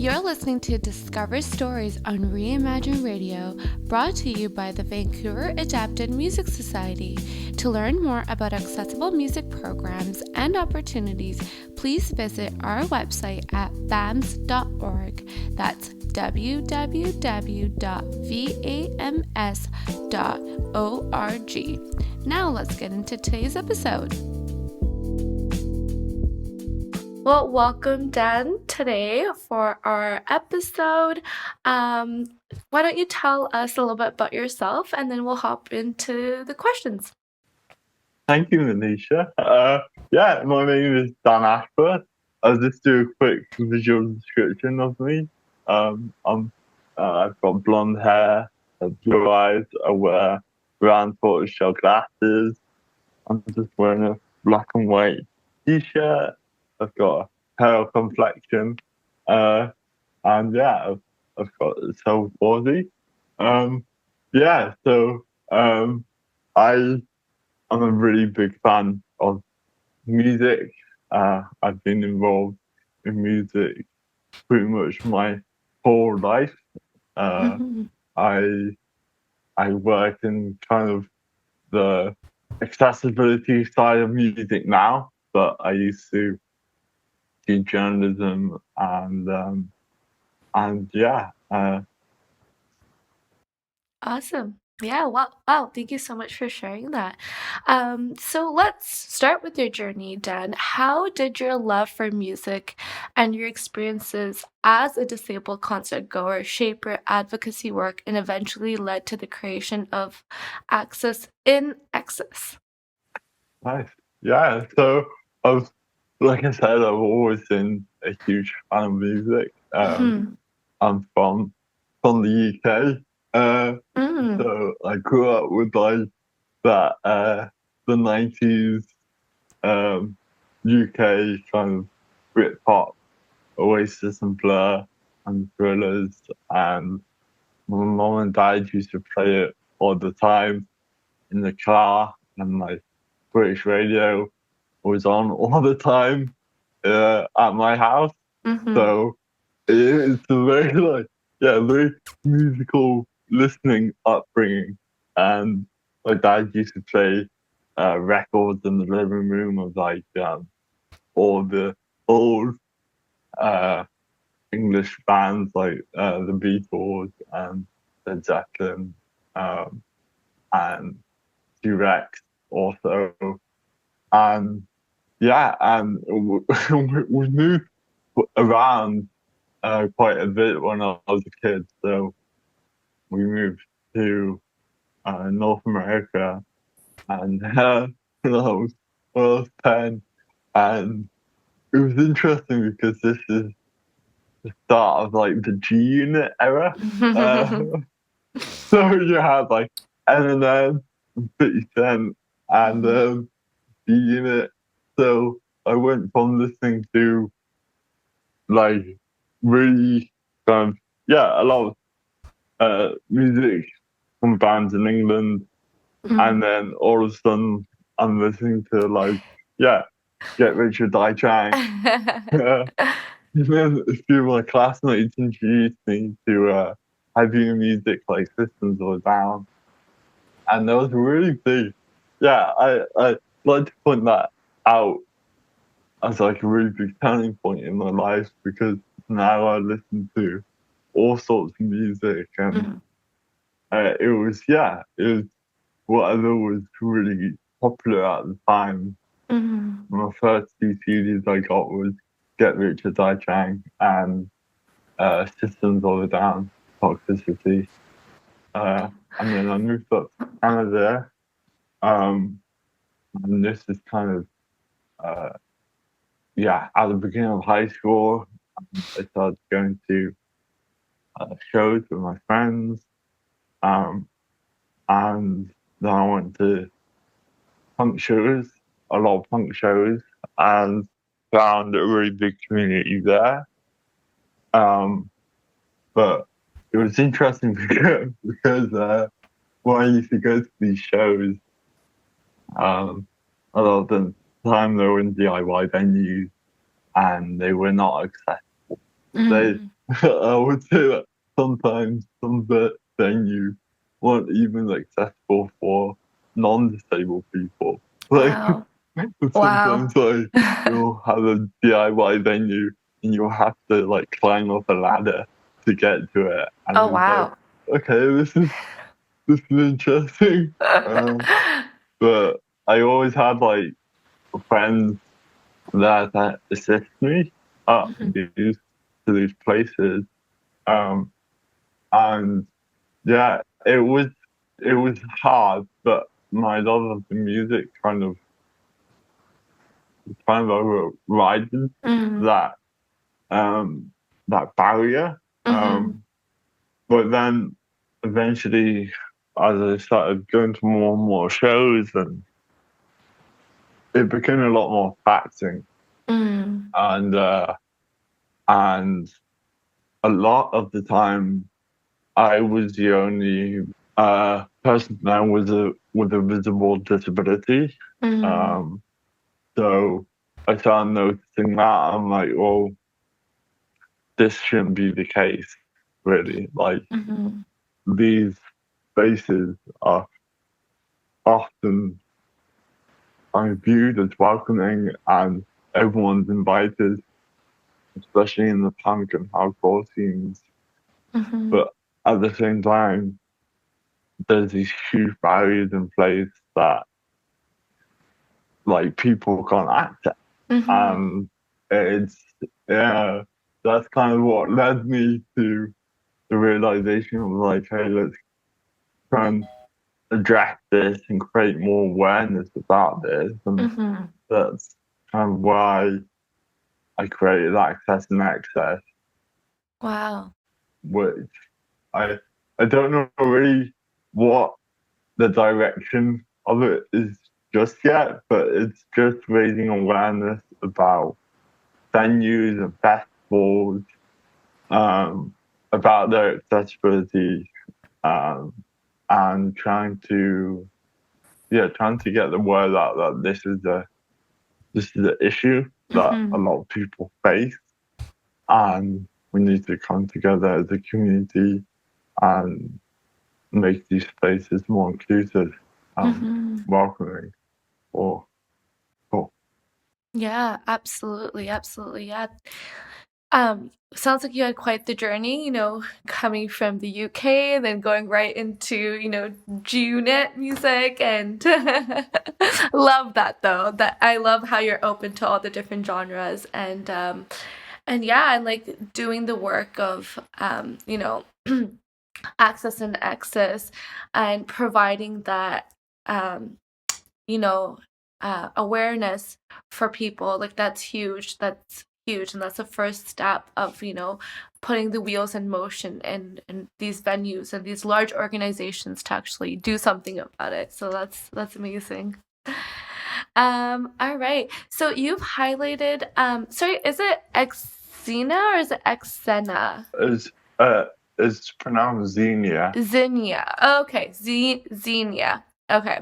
You're listening to Discover Stories on Reimagine Radio, brought to you by the Vancouver Adapted Music Society. To learn more about accessible music programs and opportunities, please visit our website at vams.org. That's www.vams.org. Now let's get into today's episode. Well, welcome, Dan, today for our episode. Why don't you tell us a little bit about yourself, and then we'll hop into the questions. Thank you, Manisha. My name is Dan Ashworth. I'll just do a quick visual description of me. I've got blonde hair, blue eyes. I wear round tortoiseshell glasses. I'm just wearing a black and white t-shirt. I've got a pale complexion, and I've got a cerebral palsy. I'm a really big fan of music. I've been involved in music pretty much my whole life. I work in kind of the accessibility side of music now, but I used to do journalism Awesome. Yeah, wow. Thank you so much for sharing that. So let's start with your journey, Dan. How did your love for music and your experiences as a disabled concert goer shape your advocacy work and eventually led to the creation of Access in Excess? Nice. Yeah, so like I said, I've always been a huge fan of music. I'm from the UK. So I grew up with like that the 90s UK kind of Britpop, Oasis and Blur and Thrillers, and my mom and dad used to play it all the time in the car, and like British radio was on all the time at my house. So it's a very very musical listening upbringing, and my dad used to play records in the living room of like all the old English bands like the Beatles and Led Zeppelin and T-Rex also, and we moved around quite a bit when I was a kid. So we moved to North America, and when I was 10, and it was interesting because this is the start of like the G-Unit era. So you had like Eminem, 50 Cent, and G-Unit. So I went from listening to like really a lot of music from bands in England, and then all of a sudden I'm listening to like Get Rich or Die Trying. And then a few of my classmates introduced me to heavy music like Systems of a Down, and that was really big. I like to point that out as like a really big turning point in my life, because now I listen to all sorts of music, and it was whatever was really popular at the time. My first two CDs I got was Get Rich or Die Trying and Systems of a Down, Toxicity. And then I moved up to Canada, and this is kind of at the beginning of high school. I started going to shows with my friends, and then I went to a lot of punk shows, and found a really big community there. But it was interesting because when I used to go to these shows, a lot of the time they were in DIY venues, and they were not accessible. I would say that sometimes some venues weren't even accessible for non-disabled people. Like Wow. Wow. sometimes you'll have a DIY venue and you'll have to climb up a ladder to get to it. Oh, And it's wow. okay, this is interesting. But I always had friends that assist me up Mhm. these places. Um, and yeah, it was hard, but my love of the music kind of overridden Mhm. that um that barrier. Mhm. But then eventually, as I started going to more and more shows, and it became a lot more taxing, Mm. and a lot of the time I was the only person there with a visible disability. Mm. Um, so I started noticing that. I'm like, well, this shouldn't be the case, really. Mhm. These spaces are often viewed as welcoming and everyone's invited, especially in the punk and hardcore scenes. Mhm. But at the same time, there's these huge barriers in place that people can't access. Mhm. And it's yeah, that's kind of what led me to the realization of hey, let's try and address this and create more awareness about this. And Mhm. that's kind of why I created Access and Access, Wow. which I I don't know really what the direction of it is just yet, but it's just raising awareness about venues and festivals, um, about their accessibility, um, and trying to get the word out that this is an issue that a Mhm. lot of people face, and we need to come together as a community and make these spaces more inclusive and Mhm. welcoming for Yeah, absolutely, absolutely, yeah. Sounds like you had quite the journey, coming from the UK, then going right into, JUNO music, and love that though. That I love how you're open to all the different genres, and yeah, and doing the work of access and access, and providing that um you know, awareness for people. That's huge. That's huge. And that's the first step of, putting the wheels in motion in these venues and these large organizations to actually do something about it. So that's amazing. All right. So you've highlighted, sorry, is it Xena or is it Xena? is uh is pronounced Xenia. Xenia. Okay, Xenia. Okay.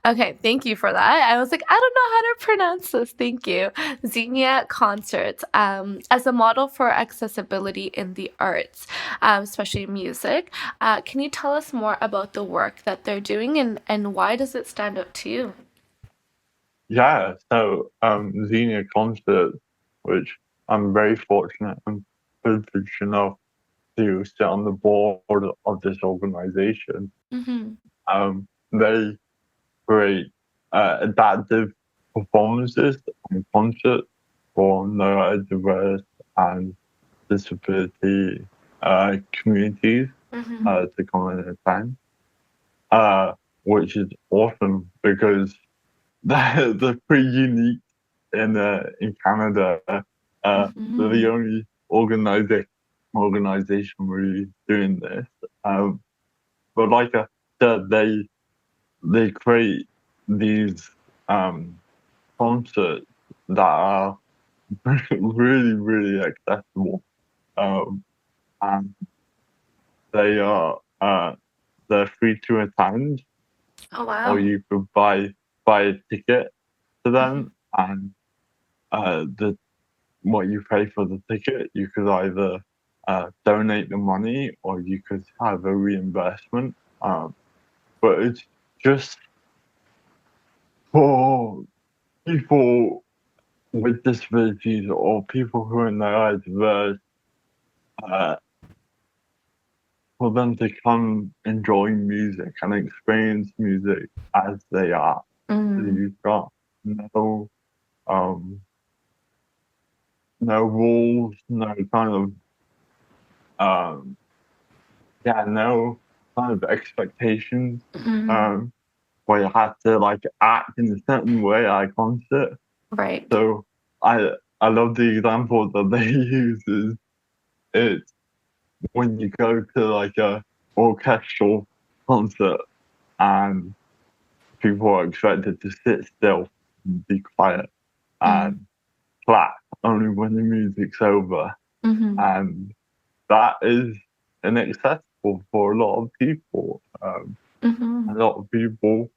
Okay, thank you for that. I was like, I don't know how to pronounce this. Thank you. Xenia Concerts, as a model for accessibility in the arts, especially music. Can you tell us more about the work that they're doing, and why does it stand out to you? Yeah, so Xenia Concerts, which I'm very fortunate and privileged enough to sit on the board of this organization. Mm-hmm. They create adaptive performances and concerts for neurodiverse and disability communities Mm-hmm. to come and attend, which is awesome because they're pretty unique in Canada. They're the Mm-hmm. only organization really doing this. But like I said, they create these um, concerts that are really really accessible, um, and they are they're free to attend, Oh, or wow. you could buy a ticket to Mm-hmm. them, and the what you pay for the ticket. You could either donate the money or you could have a reimbursement. But it's just for people with disabilities or people who are neurodiverse, for them to come enjoy music and experience music as they are. So Mm. you've got no no rules, no kind of no kind of expectations. Mhm. Where you have to like act in a certain way at a concert. Right. So I love the example that they use is it's when you go to like a orchestral concert and people are expected to sit still and be quiet Mm. and clap only when the music's over. Mhm. And that is inaccessible for a lot of people. A Mhm. lot of people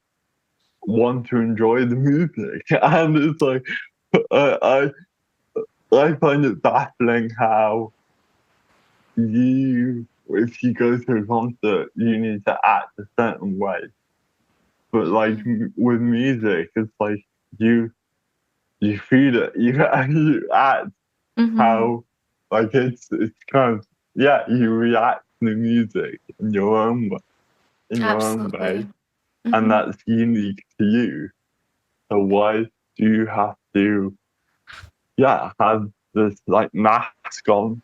want to enjoy the music, and it's like I I find it baffling how if you go to a concert, you need to act a certain way. But like Mm. with music, it's like you you feel it, you act Mhm. how like it's kind of you react to the music in your own way, Absolutely. and Mhm. that's unique to you. So why do you have to have this like mask on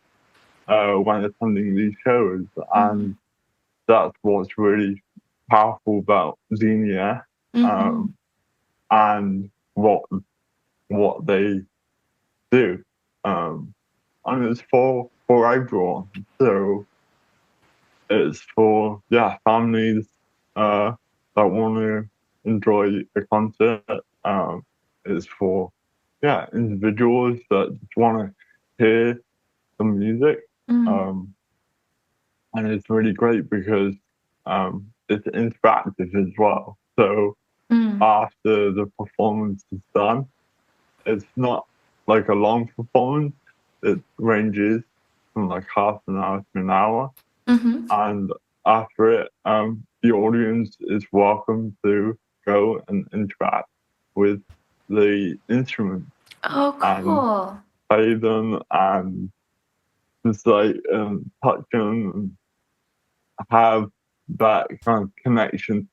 when attending these shows? Mhm. And that's what's really powerful about Xenia, Mhm. um, and what they do. Um, and it's for everyone. So it's for families that want to enjoy a concert. It's for individuals that just want to hear the music. Mhm. Um, and it's really great because it's interactive as well. So Mhm. after the performance is done, it's not like a long performance. It ranges from like half an hour to an hour, Mhm. and after it, the audience is welcome to go and interact with the instruments Oh, and cool. play them and just like touch them and have that kind of connection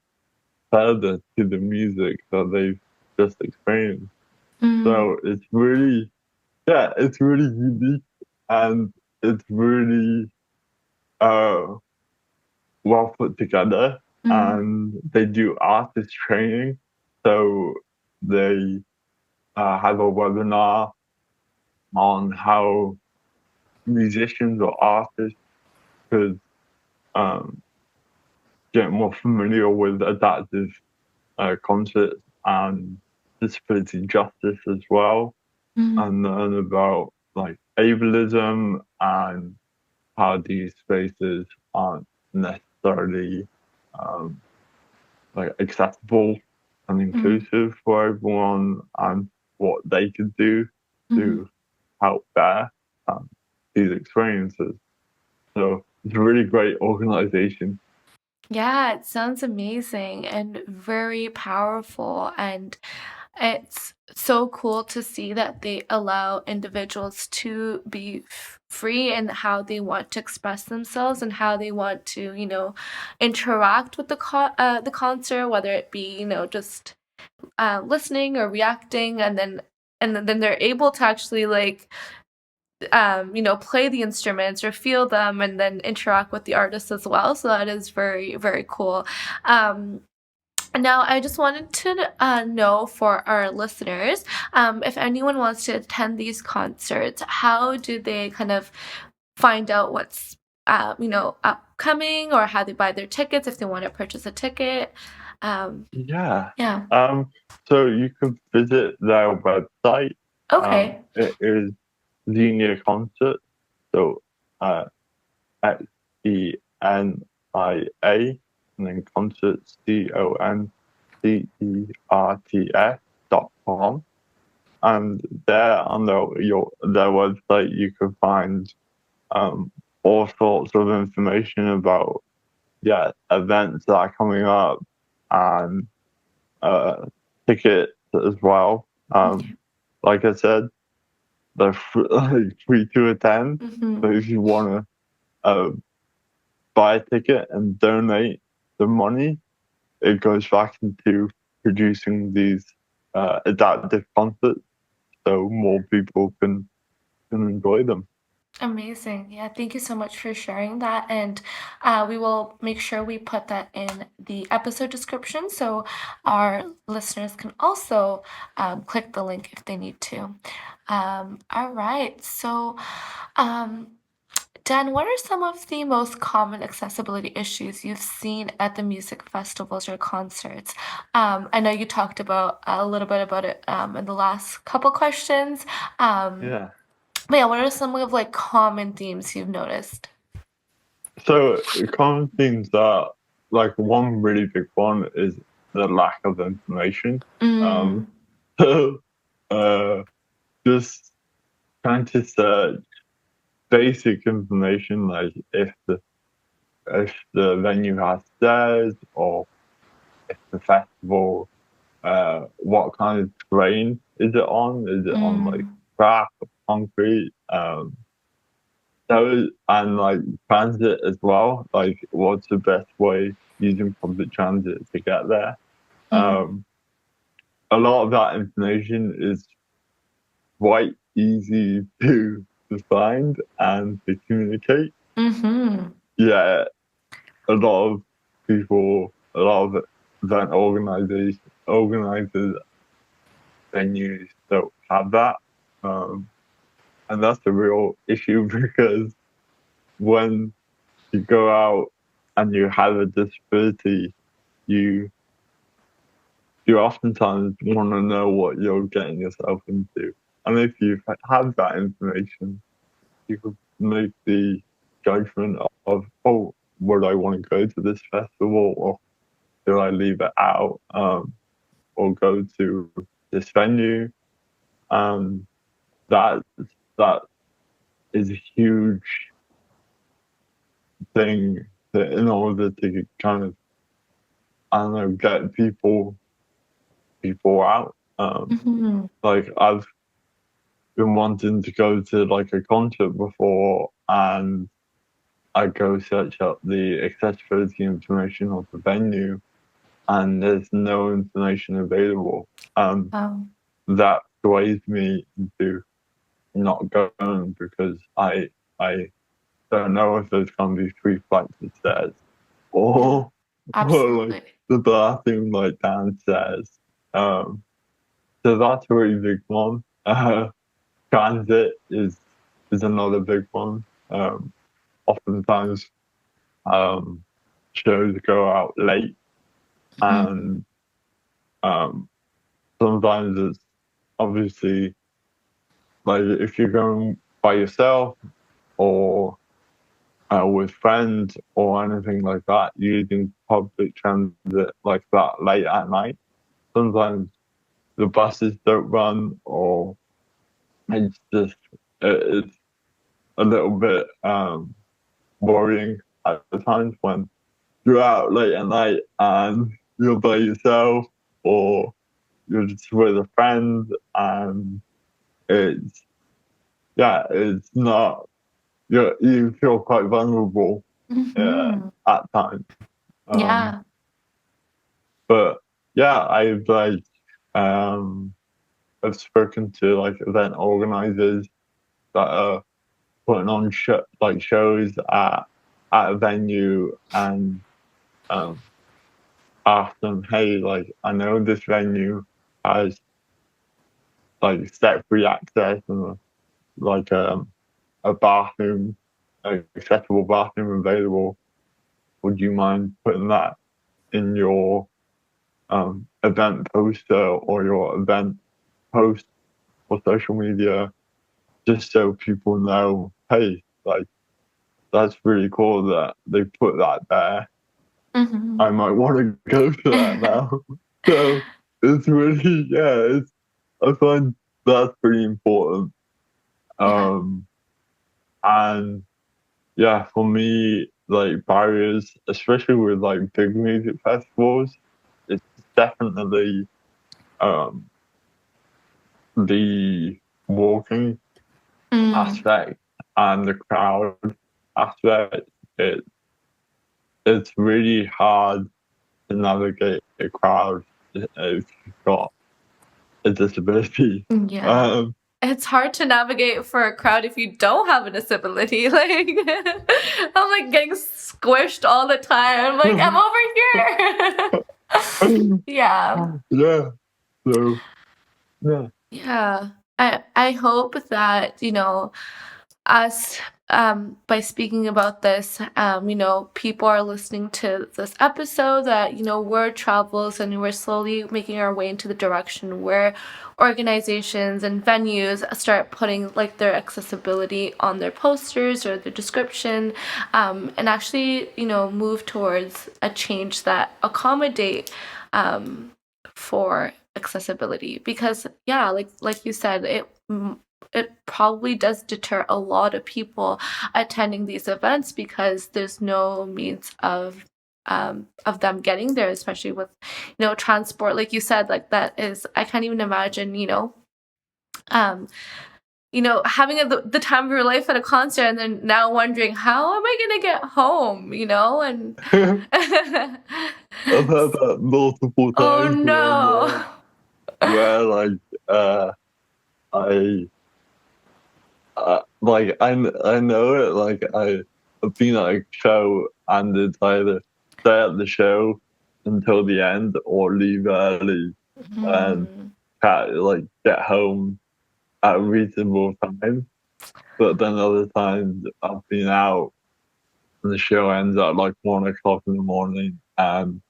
further to the music that they've just experienced. Mm. So it's really unique and it's really uh, well put together. Mm. And they do artist training. So they have a webinar on how musicians or artists could um, get more familiar with adaptive concerts and disability justice as well, Mhm. and learn about like ableism and how these spaces aren't necessarily um, like accessible and Mhm. inclusive for everyone, and what they could do Mhm. to help bear um, these experiences. So it's a really great organization. Yeah, it sounds amazing and very powerful. And it's so cool to see that they allow individuals to be free in how they want to express themselves and how they want to, interact with the concert, whether it be, just listening or reacting, and then they're able to actually like play the instruments or feel them and then interact with the artist as well. So that is very, very cool. Um, Now, I just wanted to know for our listeners, if anyone wants to attend these concerts, how do they kind of find out what's upcoming, or how they buy their tickets if they want to purchase a ticket? Um, Yeah. yeah. Um, so you can visit their website. Okay. It is Xenia Concerts. So XENIA and then concerts CONCERTS.com. and there on their website you can find all sorts of information about events that are coming up and tickets as well. Okay. Like I said, they're free to attend. So Mm-hmm. if you want to buy a ticket and donate the money, it goes back into producing these adaptive concerts, so more people can enjoy them. Amazing. Yeah, thank you so much for sharing that. And we will make sure we put that in the episode description so our listeners can also click the link if they need to. All right. So, um, Dan, what are some of the most common accessibility issues you've seen at the music festivals or concerts? I know you talked about a little bit about it in the last couple questions. Um, Yeah. but yeah, what are some of like common themes you've noticed? So common themes are like one really big one is the lack of information. Um, Mm, so just trying to search basic information like if the venue has stairs or if the festival what kind of terrain is it on? Is it on like mm, grass or concrete? Those and like transit as well. Like, what's the best way using public transit to get there? mm, Um, a lot of that information is quite easy to find and to communicate. mm-hmm, Yeah, a lot of people, a lot of event organizers, venues don't have that, and that's a real issue because when you go out and you have a disability, you you oftentimes want to know what you're getting yourself into. And if you have that information, you can make the judgment of, oh, would I want to go to this festival or do I leave it out or go to this venue? Um, that that is a huge thing that in order to kind of, I don't know, get people out. mm-hmm, Like I've been wanting to go to like a concert before, and I go search up the accessibility information of the venue, and there's no information available. wow, That sways me into not going because I don't know if there's gonna be 3 flights of stairs yeah, or like absolutely. the bathroom like downstairs. Um, so that's a really big one. Transit is another big one. Oftentimes, um, shows go out late, Mm-hmm, and um, sometimes it's obviously like if you're going by yourself or with friends or anything like that, using public transit like that late at night. Sometimes the buses don't run, or it's just it's a little bit worrying at the times when you're out late at night and you're by yourself or you're just with a friend and it's it's not you feel quite vulnerable mm-hmm, at times. Um, yeah, but I've like um, I've spoken to like event organizers that are putting on shows at a venue and um, ask them, hey, like I know this venue has like step free access and like a bathroom, an accessible bathroom available. Would you mind putting that in your event poster or your event post or social media, just so people know, hey, like that's really cool that they put that there. mm-hmm. I might want to go to that now. So it's really, it's I find. that's pretty important. Yeah. And yeah, for me, like barriers, especially with like big music festivals, it's definitely um the walking Mm. aspect and the crowd aspect. It it's really hard to navigate a crowd if you've got a disability. Yeah. Um, It's hard to navigate for a crowd if you don't have a disability. Like I'm like getting squished all the time. I'm like, I'm over here. Yeah. yeah. So yeah. Yeah. I hope that, us by speaking about this, people are listening to this episode that, we're travels and we're slowly making our way into the direction where organizations and venues start putting like their accessibility on their posters or their description, and actually, move towards a change that accommodate for accessibility, because yeah, like you said, it probably does deter a lot of people attending these events because there's no means of them getting there, especially with transport, like you said. Like that is, I can't even imagine, um having the time of your life at a concert and then now wondering how am I gonna get home, and I've had that multiple oh times no. where like I I know it, like I've been at a show and it's either stay at the show until the end or leave early and Mm. like get home at a reasonable time. But then other times I've been out and the show ends at like 1 o'clock in the morning and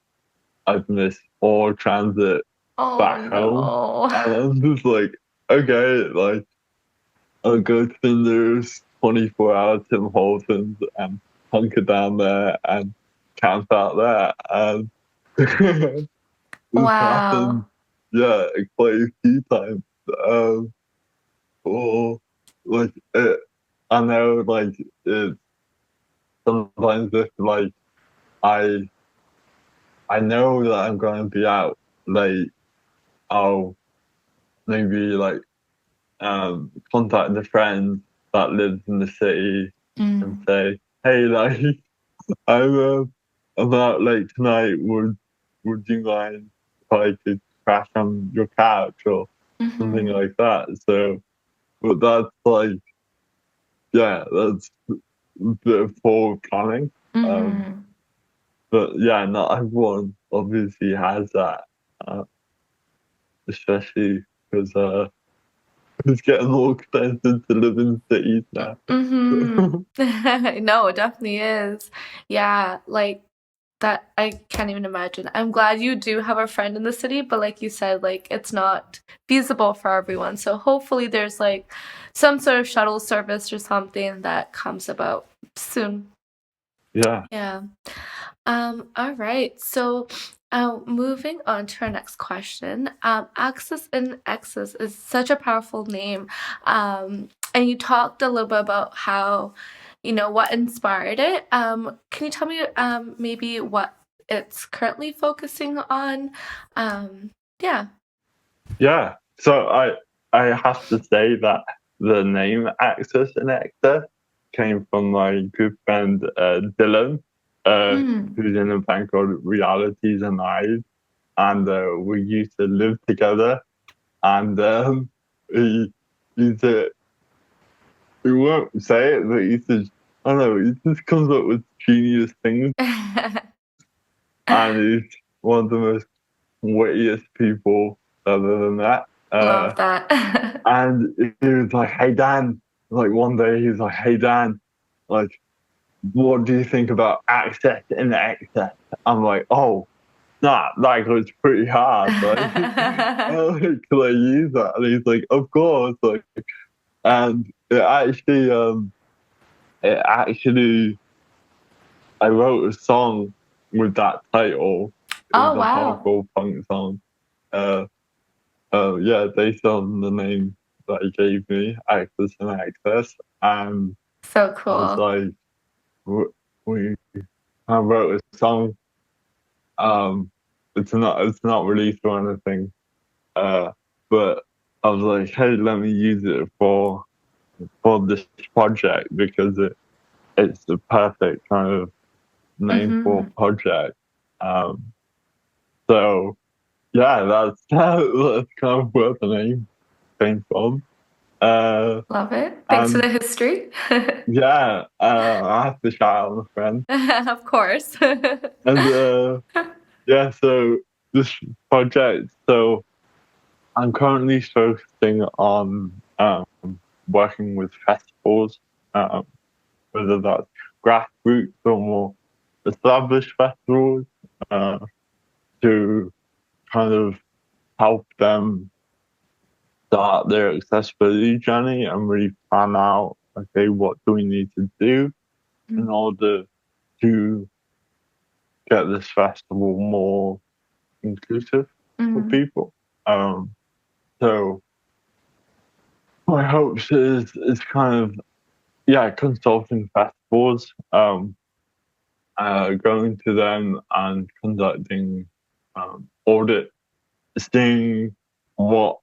I've missed all transit Oh back home. no. And I'm just like, okay, like I'll go to the nearest 24-hour Tim Hortons and hunker down there and camp out there. And this happened, Wow. yeah, quite a few times. Or like, I know, like, it, sometimes if like I I know that I'm going to be out late, I'll maybe like contact a friend that lives in the city and Mm. say, hey, like I'm out late tonight. Would you mind if I could crash on your couch or something Mhm. like that? So, but that's like, yeah, that's a bit of forward planning. Um, Mhm. but yeah, not everyone obviously has that, uh, especially because it's getting more expensive to live in cities now. Mhm. No, it definitely is. Yeah, like that I can't even imagine. I'm glad you do have a friend in the city, but like you said, like it's not feasible for everyone. So hopefully there's like some sort of shuttle service or something that comes about soon. Yeah, Yeah. All right. So, moving on to our next question. Access and Access is such a powerful name. And you talked a little bit about how, what inspired it. Can you tell me, maybe what it's currently focusing on? Yeah. yeah. So I have to say that the name Access and Excess came from my good friend Dylan, Mm. who's in a band called Realities and Eyes, and we used to live together. And he used to, we won't say it, but he used to, I don't know, he just comes up with genius things, and he's one of the most wittiest people I've ever met. Love that. And he was like, hey, Dan, like one day he was like, hey, Dan, like, what do you think about access and excess? I'm like, oh, nah, like, it's pretty hard. Like, can I use that? And he's like, of course. Like, and it actually, I wrote a song with that title. It was Oh a wow. hardcore punk song. Uh, yeah, based on the name that gave me access and access, and So I was cool. like, we I wrote a song. It's not released or anything. But I was like, hey, let me use it for this project because it's the perfect kind of name for Mhm. a project. Um, so yeah, that's kind of where the name came from. Love it. Thanks for And the history. yeah, I have to shout out my friend. Of course. And yeah, so this project, so I'm currently focusing on working with festivals, um, whether that's grassroots or more established festivals, uh, to kind of help them start their accessibility journey and really plan out, okay, what do we need to do in order to get this festival more inclusive for Mhm. people. Um, so my hopes is kind of consulting festivals, going to them and conducting audit, seeing what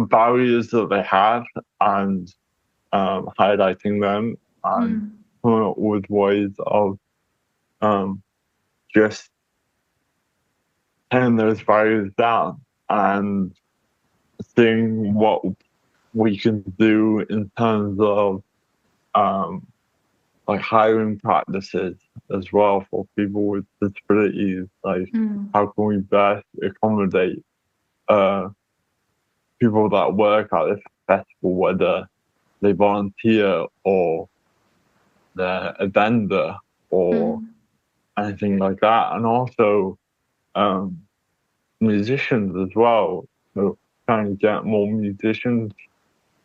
barriers that they have and highlighting them and Mm. coming up with ways of um, just tearing those barriers down and seeing what we can do in terms of um, like hiring practices as well for people with disabilities. Like, Mm. how can we best accommodate uh, people that work at this festival, whether they volunteer or they're a vendor or Mm. anything like that, and also um, musicians as well. So trying to get more musicians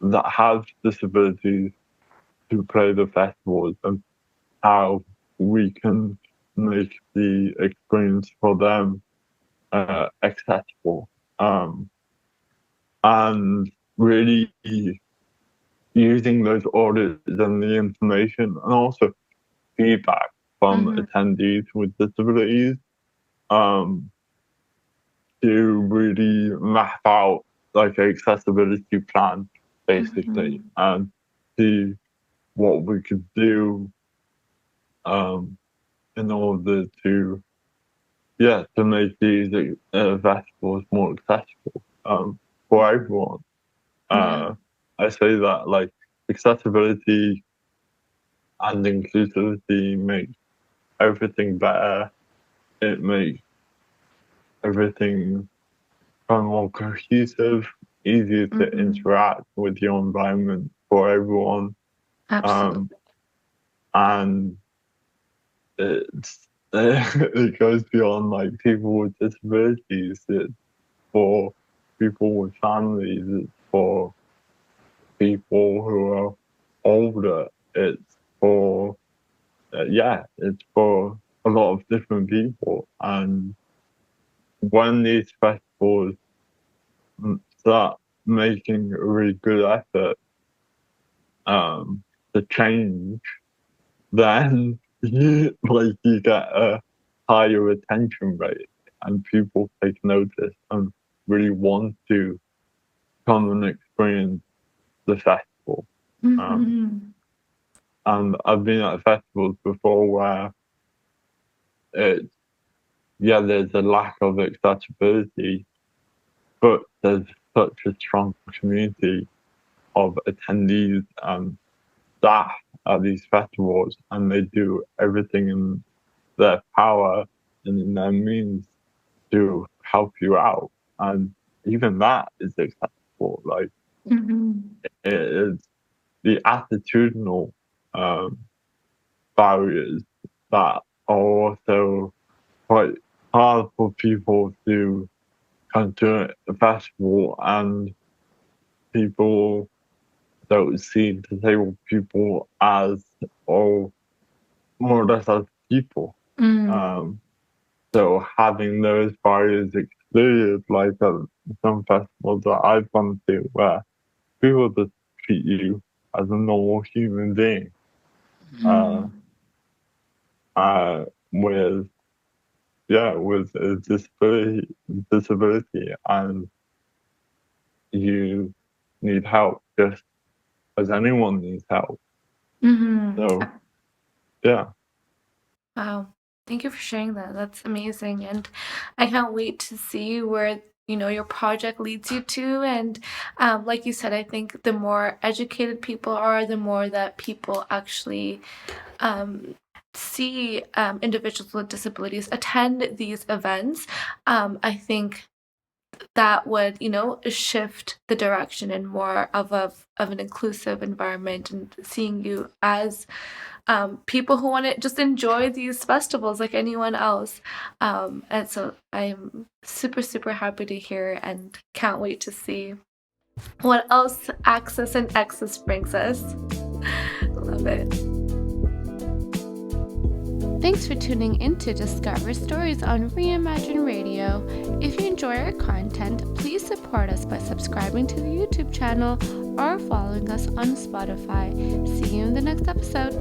that have disabilities to play the festivals and how we can make the experience for them accessible, and really using those audits and the information and also feedback from Mhm. attendees with disabilities, um, to really map out like an accessibility plan basically Mhm. and see what we could do um, in order to make these festivals more accessible for everyone. Yeah. Uh, I say that like accessibility and inclusivity make everything better. It makes everything kind of more cohesive, easier to Mhm. interact with your environment for everyone. Um, Absolutely. and it's it goes beyond like people with disabilities. It's for people with families. It's for people who are older. It's for it's for a lot of different people. And when these festivals start making a really good effort to change, then you get a higher retention rate, and people take notice and really want to come and experience the festival. Um, Mhm. and I've been at festivals before where it's there's a lack of accessibility, but there's such a strong community of attendees and staff at these festivals, and they do everything in their power and in their means to help you out. And even that is acceptable. Like, Mhm. it is the attitudinal um, barriers that are also quite hard for people to come to a festival, and people don't see disabled people as, or more or less as people. Mm. Um, so having those barriers excluded, like at some festivals that I've gone to, where people just treat you as a normal human being. With a disability, and you need help just as anyone needs help. So, yeah. Wow. Thank you for sharing that. That's amazing. And I can't wait to see where, your project leads you to. And like you said, I think the more educated people are, the more that people actually see individuals with disabilities attend these events. I think that would, shift the direction in more of an inclusive environment, and seeing you as people who want to just enjoy these festivals like anyone else. And so I'm super, super happy to hear and can't wait to see what else Access and Access brings us. Love it. Thanks for tuning in to Discover Stories on Reimagine Radio. If you enjoy our content, please support us by subscribing to the YouTube channel or following us on Spotify. See you in the next episode.